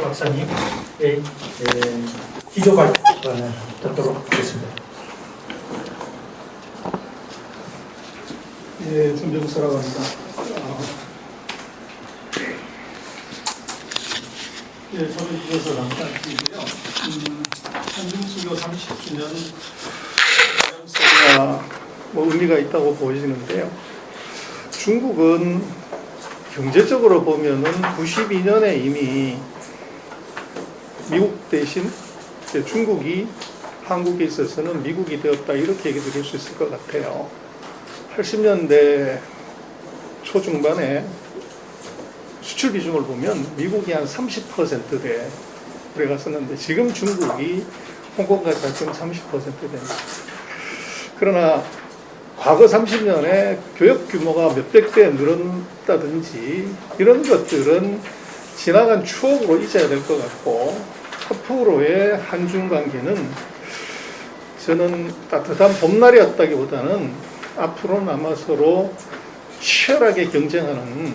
박사님의 기조 발언을 듣도록 하겠습니다. 예, 전병수라고 합니다. 예, 저는 이것을 남편이고요. 한중수교 30주년 기념사가 뭐 의미가 있다고 보여지는데요. 중국은 경제적으로 보면은 92년에 이미 미국 대신 중국이 한국에 있어서는 미국이 되었다, 이렇게 얘기 드릴 수 있을 것 같아요. 80년대 초중반에 수출 비중을 보면 미국이 한 30%대 들어갔었는데 지금 중국이 홍콩까지 합치면 30% 됩니다. 그러나 과거 30년에 교역 규모가 몇백 배 늘었다든지 이런 것들은 지나간 추억으로 잊어야 될 것 같고, 앞으로의 한중 관계는 저는 따뜻한 봄날이었다기보다는 앞으로는 아마 서로 치열하게 경쟁하는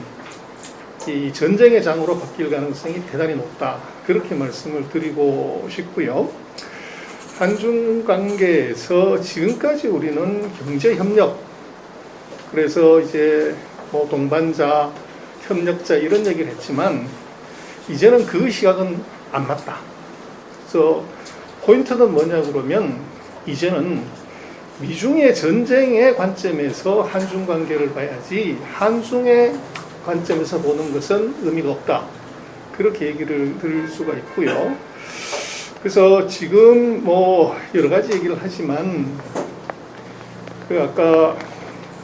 이 전쟁의 장으로 바뀔 가능성이 대단히 높다, 그렇게 말씀을 드리고 싶고요. 한중 관계에서 지금까지 우리는 경제 협력, 그래서 이제 뭐 동반자, 협력자 이런 얘기를 했지만 이제는 그 시각은 안 맞다. 그래서 포인트는 뭐냐 그러면 이제는 미중의 전쟁의 관점에서 한중 관계를 봐야지 한중의 관점에서 보는 것은 의미가 없다, 그렇게 얘기를 드릴 수가 있고요. 그래서 지금 뭐 여러 가지 얘기를 하지만 아까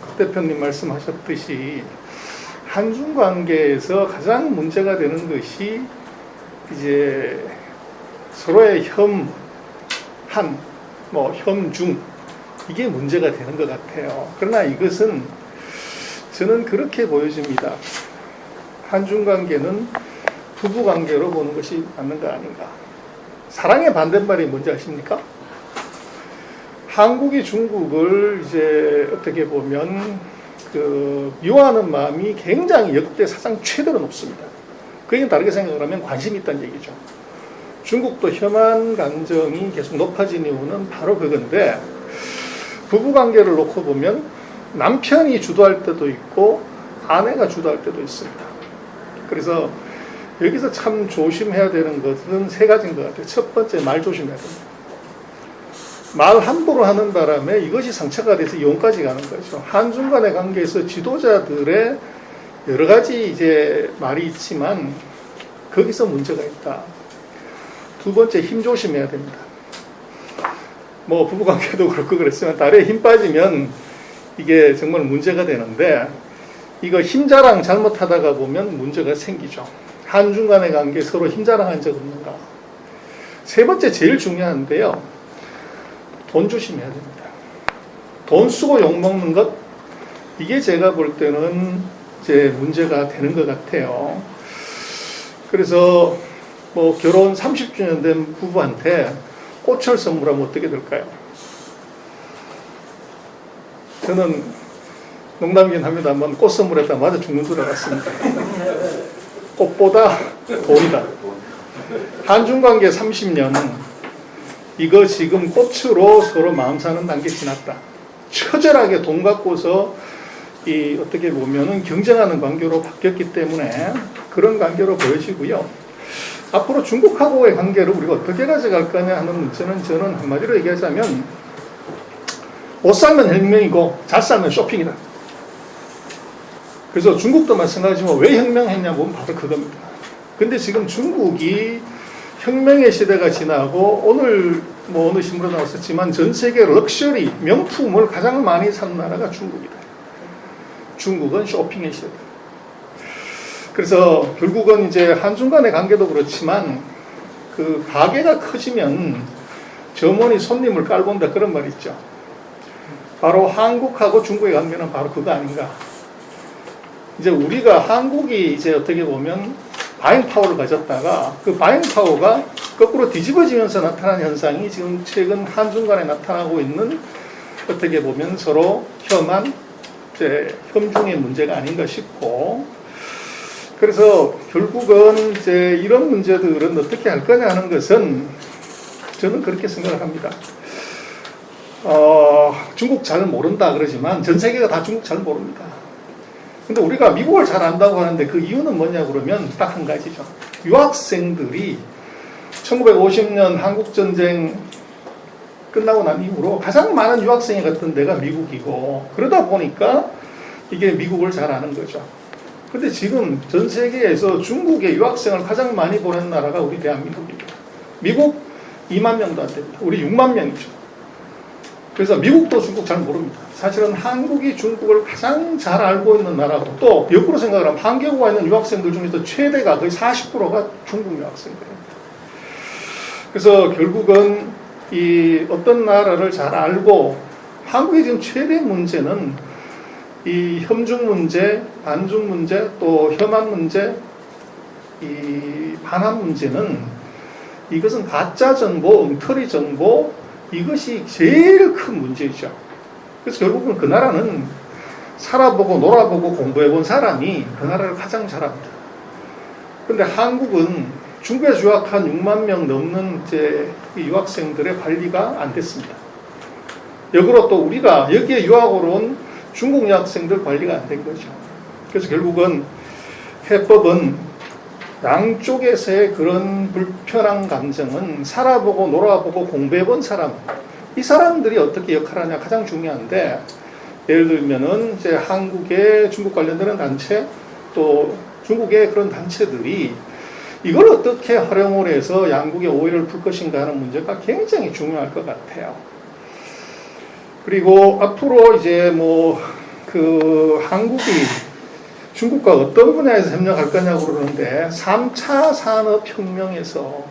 박 대표님 말씀하셨듯이 한중 관계에서 가장 문제가 되는 것이 이제 서로의 혐, 한, 뭐 혐중, 이게 문제가 되는 것 같아요. 그러나 이것은 저는 그렇게 보여집니다. 한중 관계는 부부 관계로 보는 것이 맞는 거 아닌가. 사랑의 반대말이 뭔지 아십니까? 한국이 중국을 이제 어떻게 보면 미워하는 마음이 굉장히 역대 사상 최대로 높습니다. 그에 다르게 생각을 하면 관심이 있다는 얘기죠. 중국도 혐한 감정이 계속 높아진 이유는 바로 그건데, 부부관계를 놓고 보면 남편이 주도할 때도 있고 아내가 주도할 때도 있습니다. 그래서 여기서 참 조심해야 되는 것은 세 가지인 것 같아요. 첫 번째, 말 조심해야 됩니다. 말 함부로 하는 바람에 이것이 상처가 돼서 이혼까지 가는 거죠. 한중 간의 관계에서 지도자들의 여러 가지 이제 말이 있지만 거기서 문제가 있다. 두 번째, 힘 조심해야 됩니다. 뭐 부부관계도 그렇고 그랬지만 다리에 힘 빠지면 이게 정말 문제가 되는데, 이거 힘 자랑 잘못하다가 보면 문제가 생기죠. 한중 간의 관계 서로 힘 자랑한 적 없는가. 세 번째, 제일 중요한데요. 돈 조심해야 됩니다. 돈 쓰고 욕먹는 것, 이게 제가 볼 때는 이제 문제가 되는 것 같아요. 그래서 뭐 결혼 30주년 된 부부한테 꽃을 선물하면 어떻게 될까요? 저는 농담이긴 합니다만 꽃 선물했다 맞아 죽는 줄 알았습니다. 꽃보다 돈이다. 한중관계 30년, 이거 지금 꽃으로 서로 마음 사는 단계 지났다. 처절하게 돈 갖고서 어떻게 보면은 경쟁하는 관계로 바뀌었기 때문에 그런 관계로 보여지고요. 앞으로 중국하고의 관계를 우리가 어떻게 가져갈 거냐 하는 문제는 저는 한마디로 얘기하자면 옷 사면 혁명이고 잘 사면 쇼핑이다. 그래서 중국도 마찬가지지만 왜 혁명했냐면 바로 그겁니다. 근데 지금 중국이 혁명의 시대가 지나고 오늘 뭐 어느 신문에 나왔었지만 전 세계 럭셔리 명품을 가장 많이 산 나라가 중국이다. 중국은 쇼핑의 시대. 그래서 결국은 이제 한중 간의 관계도 그렇지만 그 가게가 커지면 점원이 손님을 깔본다, 그런 말이 있죠. 바로 한국하고 중국의 관계는 바로 그거 아닌가. 이제 우리가 한국이 이제 어떻게 보면 바잉 파워를 가졌다가 그 바잉 파워가 거꾸로 뒤집어지면서 나타난 현상이 지금 최근 한중 간에 나타나고 있는, 어떻게 보면 서로 혐한 이제 혐중의 문제가 아닌가 싶고, 그래서 결국은 이제 이런 문제들은 어떻게 할 거냐 하는 것은 저는 그렇게 생각을 합니다. 중국 잘 모른다 그러지만 전 세계가 다 중국 잘 모릅니다. 근데 우리가 미국을 잘 안다고 하는데 그 이유는 뭐냐 그러면 딱 한 가지죠. 유학생들이 1950년 한국전쟁 끝나고 난 이후로 가장 많은 유학생이 갔던 데가 미국이고, 그러다 보니까 이게 미국을 잘 아는 거죠. 근데 지금 전 세계에서 중국에 유학생을 가장 많이 보낸 나라가 우리 대한민국입니다. 미국 2만 명도 안 됩니다. 우리 6만 명이죠. 그래서 미국도 중국 잘 모릅니다. 사실은 한국이 중국을 가장 잘 알고 있는 나라고, 또 역으로 생각을 하면 한국에 와 있는 유학생들 중에서 최대가 거의 40%가 중국 유학생들입니다. 그래서 결국은 이 어떤 나라를 잘 알고, 한국의 지금 최대 문제는 이 혐중 문제, 반중 문제, 또 혐한 문제, 이 반한 문제는 이것은 가짜 정보, 엉터리 정보, 이것이 제일 큰 문제죠. 그래서 결국은 그 나라는 살아보고 놀아보고 공부해본 사람이 그 나라를 가장 잘합니다. 그런데 한국은 중국에 유학한 6만 명 넘는 이제 유학생들의 관리가 안 됐습니다. 역으로 또 우리가 여기에 유학으로 온 중국 유학생들 관리가 안 된 거죠. 그래서 결국은 해법은 양쪽에서의 그런 불편한 감정은 살아보고 놀아보고 공부해본 사람, 이 사람들이 어떻게 역할하냐 가장 중요한데, 예를 들면은 이제 한국의 중국 관련되는 단체, 또 중국의 그런 단체들이 이걸 어떻게 활용을 해서 양국의 오해를 풀 것인가 하는 문제가 굉장히 중요할 것 같아요. 그리고 앞으로 이제 한국이 중국과 어떤 분야에서 협력할 거냐고 그러는데, 3차 산업혁명에서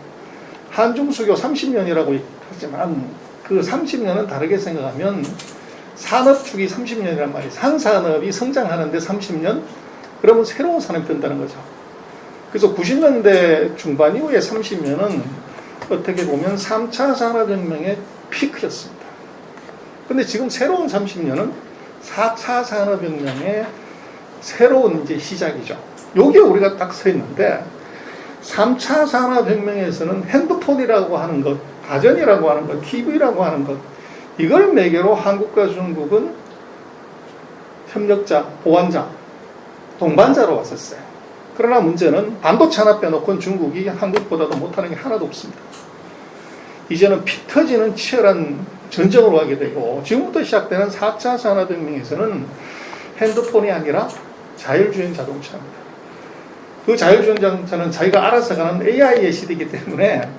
한중수교 30년이라고 하지만 그 30년은 다르게 생각하면 산업축이 30년이란 말이에요. 한 산업이 성장하는데 30년? 그러면 새로운 산업이 된다는 거죠. 그래서 90년대 중반 이후에 30년은 어떻게 보면 3차 산업혁명의 피크였습니다. 근데 지금 새로운 30년은 4차 산업혁명의 새로운 이제 시작이죠. 여기에 우리가 딱 서 있는데, 3차 산업혁명에서는 핸드폰이라고 하는 것, 가전이라고 하는 것, TV라고 하는 것, 이걸 매개로 한국과 중국은 협력자, 보완자, 동반자로 왔었어요. 그러나 문제는 반도체 하나 빼놓고는 중국이 한국보다도 못하는 게 하나도 없습니다. 이제는 피 터지는 치열한 전쟁으로 가게 되고, 지금부터 시작되는 4차 산업혁명에서는 핸드폰이 아니라 자율주행 자동차입니다. 그 자율주행 자동차는 자기가 알아서 가는 AI의 시대이기 때문에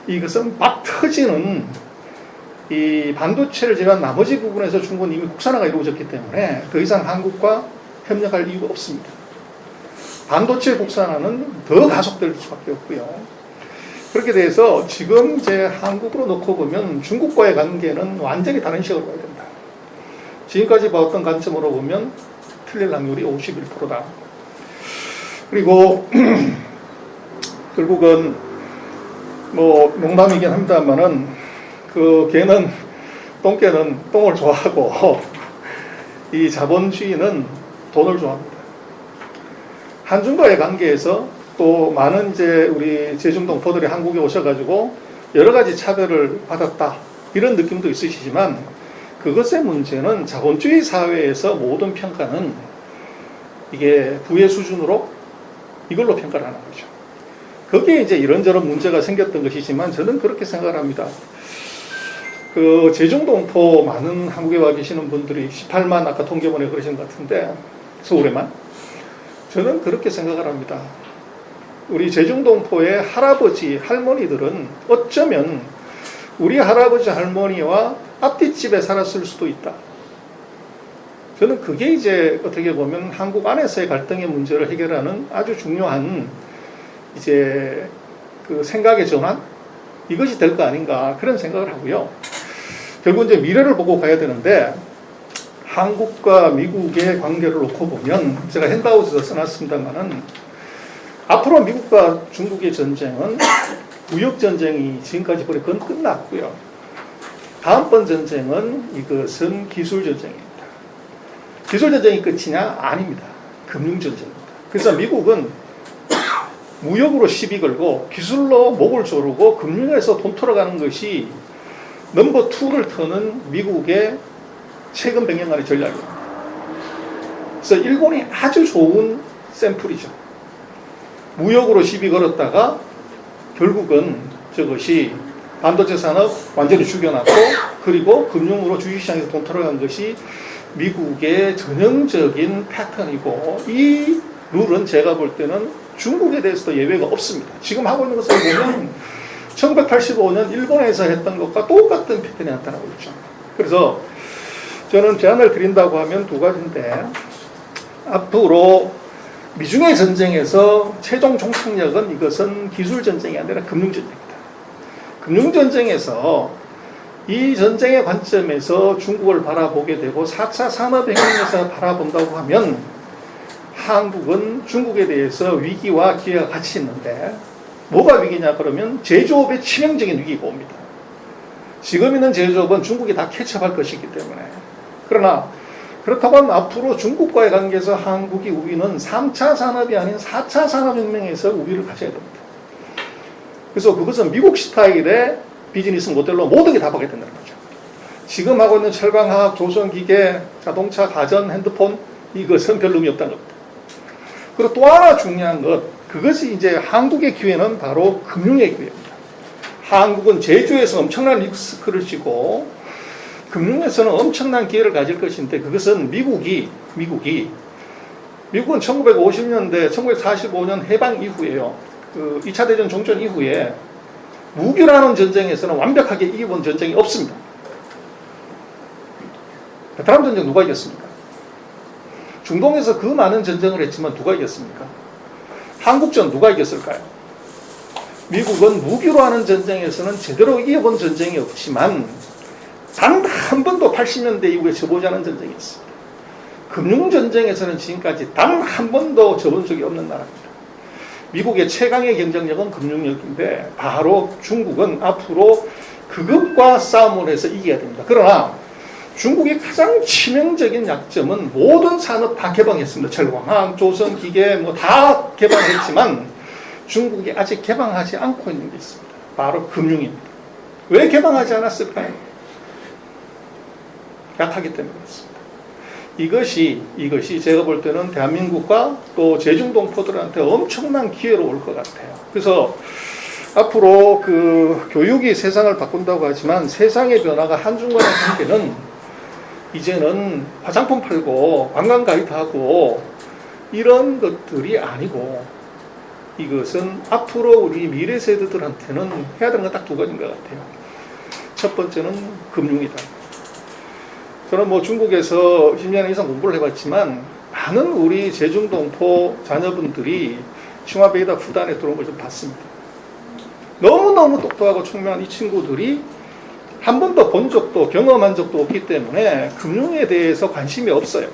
이것은 막 터지는 이 반도체를 제외한 나머지 부분에서 중국은 이미 국산화가 이루어졌기 때문에 더 이상 한국과 협력할 이유가 없습니다. 반도체 국산화는 더 가속될 수밖에 없고요. 그렇게 돼서 지금 이제 한국으로 놓고 보면 중국과의 관계는 완전히 다른 식으로 가야 된다. 지금까지 봐왔던 관점으로 보면 틀릴 확률이 51%다. 그리고 결국은 농담이긴 합니다만은 똥개는 똥을 좋아하고 이 자본주의는 돈을 좋아합니다. 한중과의 관계에서 또 많은 이제 우리 제중동포들이 한국에 오셔가지고 여러 가지 차별을 받았다, 이런 느낌도 있으시지만, 그것의 문제는 자본주의 사회에서 모든 평가는 이게 부의 수준으로 이걸로 평가를 하는 거죠. 거기에 이제 이런저런 문제가 생겼던 것이지만, 저는 그렇게 생각을 합니다. 제중동포 많은 한국에 와 계시는 분들이 18만 아까 통계본에 그러신 것 같은데, 서울에만. 저는 그렇게 생각을 합니다. 우리 제중동포의 할아버지, 할머니들은 어쩌면 우리 할아버지, 할머니와 앞뒷집에 살았을 수도 있다. 저는 그게 이제 어떻게 보면 한국 안에서의 갈등의 문제를 해결하는 아주 중요한 이제 그 생각의 전환? 이것이 될 거 아닌가, 그런 생각을 하고요. 결국 이제 미래를 보고 가야 되는데, 한국과 미국의 관계를 놓고 보면, 제가 핸드아웃에서 써놨습니다만은, 앞으로 미국과 중국의 전쟁은 무역전쟁이 지금까지 거의 끝났고요. 다음번 전쟁은 이것은 기술전쟁입니다. 기술전쟁이 끝이냐? 아닙니다. 금융전쟁입니다. 그래서 미국은 무역으로 시비 걸고 기술로 목을 조르고 금융에서 돈 털어가는 것이 넘버 2를 터는 미국의 최근 100년간의 전략입니다. 그래서 일본이 아주 좋은 샘플이죠. 무역으로 시비 걸었다가 결국은 저것이 반도체 산업 완전히 죽여놨고, 그리고 금융으로 주식시장에서 돈 털어간 것이 미국의 전형적인 패턴이고, 이 룰은 제가 볼 때는 중국에 대해서도 예외가 없습니다. 지금 하고 있는 것을 보면 1985년 일본에서 했던 것과 똑같은 패턴이 나타나고 있죠. 그래서 저는 제안을 드린다고 하면 두 가지인데, 앞으로 미중의 전쟁에서 최종 종착역은 이것은 기술 전쟁이 아니라 금융 전쟁입니다. 금융 전쟁에서 이 전쟁의 관점에서 중국을 바라보게 되고 4차 산업혁명에서 바라본다고 하면 한국은 중국에 대해서 위기와 기회가 같이 있는데, 뭐가 위기냐 그러면 제조업의 치명적인 위기가 옵니다. 지금 있는 제조업은 중국이 다 캐치업할 것이기 때문에. 그러나 그렇다고 하면 앞으로 중국과의 관계에서 한국이 우위는 3차 산업이 아닌 4차 산업혁명에서 우위를 가져야 됩니다. 그래서 그것은 미국 스타일의 비즈니스 모델로 모든 게 다 보게 된다는 거죠. 지금 하고 있는 철강화학, 조선기계, 자동차, 가전, 핸드폰, 이것은 별 의미 없다는 겁니다. 그리고 또 하나 중요한 것, 그것이 이제 한국의 기회는 바로 금융의 기회입니다. 한국은 제조에서 엄청난 리스크를 지고 금융에서는 엄청난 기회를 가질 것인데, 그것은 미국은 1950년대, 1945년 해방 이후에요. 그 2차 대전 종전 이후에 무기라는 전쟁에서는 완벽하게 이겨본 전쟁이 없습니다. 베트남 전쟁 누가 이겼습니까? 중동에서 그 많은 전쟁을 했지만 누가 이겼습니까? 한국전 누가 이겼을까요? 미국은 무기로 하는 전쟁에서는 제대로 이겨본 전쟁이 없지만 단 한 번도 80년대 이후에 져보지 않은 전쟁이 있습니다. 금융전쟁에서는 지금까지 단 한 번도 져본 적이 없는 나라입니다. 미국의 최강의 경쟁력은 금융력인데, 바로 중국은 앞으로 그것과 싸움을 해서 이겨야 됩니다. 그러나 중국의 가장 치명적인 약점은 모든 산업 다 개방했습니다. 철광학, 조선, 기계 뭐 다 개방했지만 중국이 아직 개방하지 않고 있는 게 있습니다. 바로 금융입니다. 왜 개방하지 않았을까요? 약하기 때문에 그렇습니다. 이것이 제가 볼 때는 대한민국과 또 제중동포들한테 엄청난 기회로 올 것 같아요. 그래서 앞으로 그 교육이 세상을 바꾼다고 하지만 세상의 변화가 한중간의 관계는 이제는 화장품 팔고 관광 가이드하고 이런 것들이 아니고, 이것은 앞으로 우리 미래 세대들한테는 해야 되는 건 딱 두 가지인 것 같아요. 첫 번째는 금융이다. 저는 뭐 중국에서 10년 이상 공부를 해봤지만 많은 우리 제중동포 자녀분들이 칭화베이다 후단에 들어온 걸 좀 봤습니다. 너무너무 똑똑하고 총명한 이 친구들이 한 번도 본 적도 경험한 적도 없기 때문에 금융에 대해서 관심이 없어요.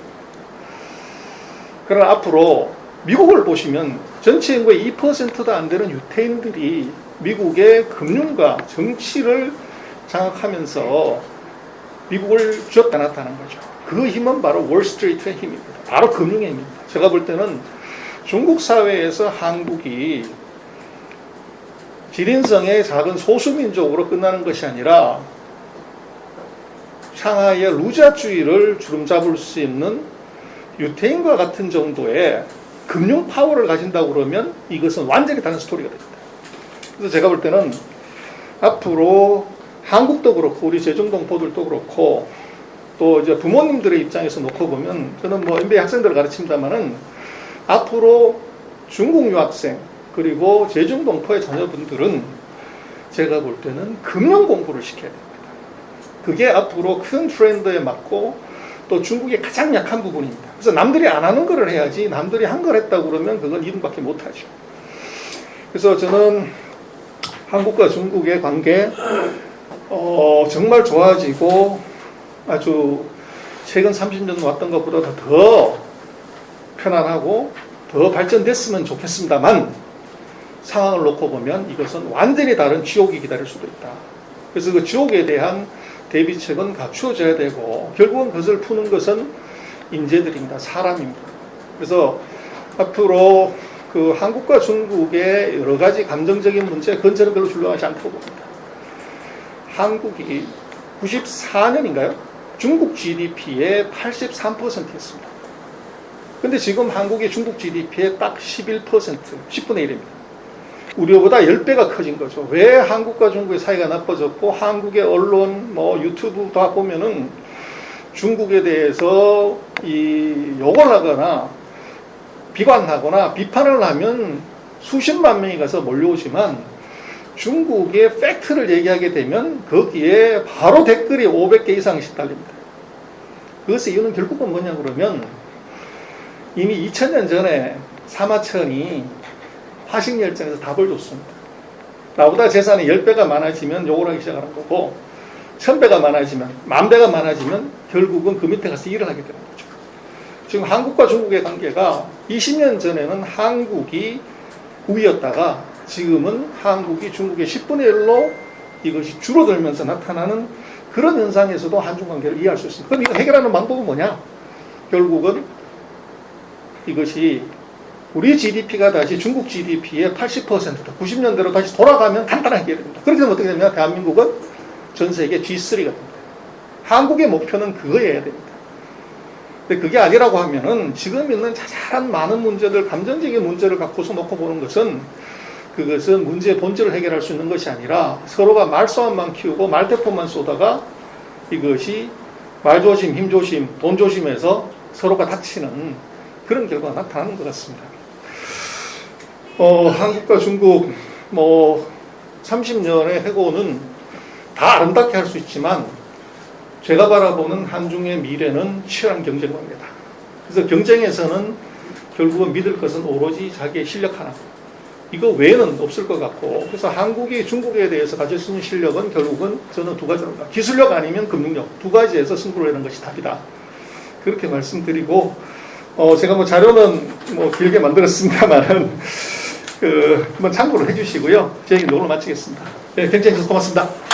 그러나 앞으로 미국을 보시면 전체 인구의 2%도 안 되는 유태인들이 미국의 금융과 정치를 장악하면서 미국을 쥐었다 놨다는 거죠. 그 힘은 바로 월스트리트의 힘입니다. 바로 금융의 힘입니다. 제가 볼 때는 중국 사회에서 한국이 지린성의 작은 소수민족으로 끝나는 것이 아니라 상하이의 루자주의를 주름잡을 수 있는 유태인과 같은 정도의 금융 파워를 가진다고 그러면 이것은 완전히 다른 스토리가 됩니다. 그래서 제가 볼 때는 앞으로 한국도 그렇고 우리 제중동포들도 그렇고 또 이제 부모님들의 입장에서 놓고 보면, 저는 뭐 MBA 학생들을 가르칩니다만은 앞으로 중국 유학생 그리고 제중동포의 자녀분들은 제가 볼 때는 금융 공부를 시켜야 됩니다. 그게 앞으로 큰 트렌드에 맞고 또 중국의 가장 약한 부분입니다. 그래서 남들이 안 하는 거를 해야지, 남들이 한 걸 했다고 그러면 그건 이름밖에 못하죠. 그래서 저는 한국과 중국의 관계 정말 좋아지고 아주 최근 30년 왔던 것보다 더 편안하고 더 발전됐으면 좋겠습니다만, 상황을 놓고 보면 이것은 완전히 다른 지옥이 기다릴 수도 있다. 그래서 그 지옥에 대한 대비책은 갖추어져야 되고, 결국은 그것을 푸는 것은 인재들입니다. 사람입니다. 그래서 앞으로 그 한국과 중국의 여러 가지 감정적인 문제, 그건 저는 별로 출렁하지 않다고 봅니다. 한국이 94년인가요? 중국 GDP의 83%였습니다. 근데 지금 한국이 중국 GDP의 딱 11%, 10분의 1입니다. 우리보다 10배가 커진 거죠. 왜 한국과 중국의 사이가 나빠졌고, 한국의 언론, 뭐 유튜브 다 보면은 중국에 대해서 욕을 하거나 비관하거나 비판을 하면 수십만 명이 가서 몰려오지만, 중국의 팩트를 얘기하게 되면 거기에 바로 댓글이 500개 이상씩 달립니다. 그것의 이유는 결국은 뭐냐 그러면, 이미 2000년 전에 사마천이 화식열전에서 답을 줬습니다. 나보다 재산이 10배가 많아지면 욕을 하기 시작하는 거고, 1000배가 많아지면, 10,000배가 많아지면 결국은 그 밑에 가서 일을 하게 되는 거죠. 지금 한국과 중국의 관계가 20년 전에는 한국이 우위였다가 지금은 한국이 중국의 10분의 1로 이것이 줄어들면서 나타나는 그런 현상에서도 한중 관계를 이해할 수 있습니다. 그럼 이거 해결하는 방법은 뭐냐? 결국은 이것이 우리 GDP가 다시 중국 GDP의 80%, 90년대로 다시 돌아가면 간단하게 해결됩니다. 그렇게 되면 어떻게 되면 대한민국은 전 세계 G3가 됩니다. 한국의 목표는 그거여야 됩니다. 근데 그게 아니라고 하면은 지금 있는 자잘한 많은 문제들, 감정적인 문제를 갖고서 놓고 보는 것은 그것은 문제의 본질을 해결할 수 있는 것이 아니라 서로가 말싸움만 키우고 말대포만 쏘다가 이것이 말조심, 힘조심, 돈조심해서 서로가 다치는 그런 결과가 나타나는 것 같습니다. 한국과 중국 30년의 해고는 다 아름답게 할 수 있지만 제가 바라보는 한중의 미래는 치열한 경쟁 관계다. 그래서 경쟁에서는 결국은 믿을 것은 오로지 자기의 실력 하나. 이거 외에는 없을 것 같고, 그래서 한국이 중국에 대해서 가질 수 있는 실력은 결국은 저는 두 가지입니다. 기술력 아니면 금융력. 두 가지에서 승부를 내는 것이 답이다. 그렇게 말씀드리고, 제가 자료는 길게 만들었습니다만은, 한번 참고를 해주시고요. 제 얘기는 오늘 마치겠습니다. 네, 경청해 주셔서 고맙습니다.